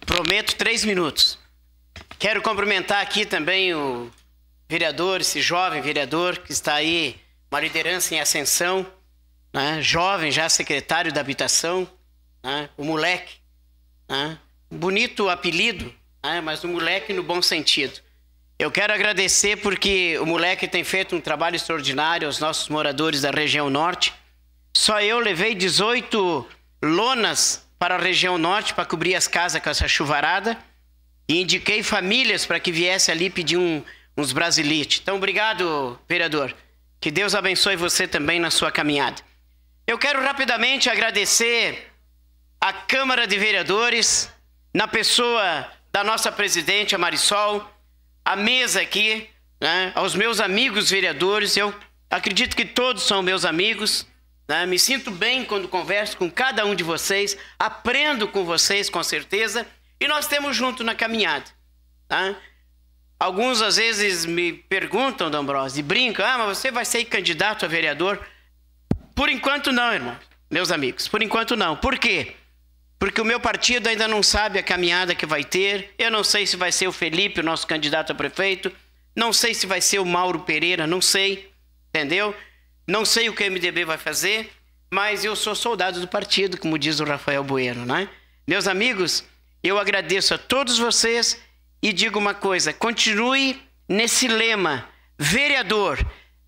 Prometo 3 minutos. Quero cumprimentar aqui também o vereador, esse jovem vereador que está aí, uma liderança em ascensão, né? Jovem, já secretário da habitação, né? O moleque, né? Bonito apelido, né? Mas o moleque no bom sentido. Eu quero agradecer porque o moleque tem feito um trabalho extraordinário aos nossos moradores da região norte. Só eu levei 18 lonas para a região norte para cobrir as casas com essa chuvarada e indiquei famílias para que viesse ali pedir uns brasilites. Então, obrigado, vereador. Que Deus abençoe você também na sua caminhada. Eu quero rapidamente agradecer a Câmara de Vereadores, na pessoa da nossa presidente, a Marisol, a mesa aqui, né, aos meus amigos vereadores. Eu acredito que todos são meus amigos, né? Me sinto bem quando converso com cada um de vocês, aprendo com vocês com certeza, e nós temos junto na caminhada, tá? Alguns às vezes me perguntam, D'Ambrosio, e brincam, mas você vai ser candidato a vereador? Por enquanto não, irmão, meus amigos, por enquanto não. Por quê? Porque o meu partido ainda não sabe a caminhada que vai ter. Eu não sei se vai ser o Felipe, o nosso candidato a prefeito. Não sei se vai ser o Mauro Pereira, não sei, entendeu? Não sei o que o MDB vai fazer, mas eu sou soldado do partido, como diz o Rafael Bueno, né? Meus amigos, eu agradeço a todos vocês e digo uma coisa, continue nesse lema, vereador,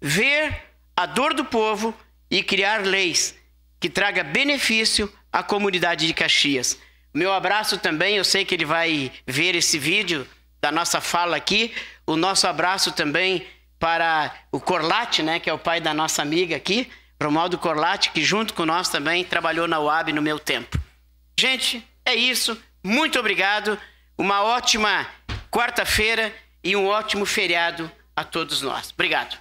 ver a dor do povo e criar leis que traga benefício à comunidade de Caxias. Meu abraço também, eu sei que ele vai ver esse vídeo da nossa fala aqui, o nosso abraço também para o Corlate, né, que é o pai da nossa amiga aqui, Romualdo Corlate, que junto com nós também trabalhou na UAB no meu tempo. Gente, é isso. Muito obrigado. Uma ótima quarta-feira e um ótimo feriado a todos nós. Obrigado.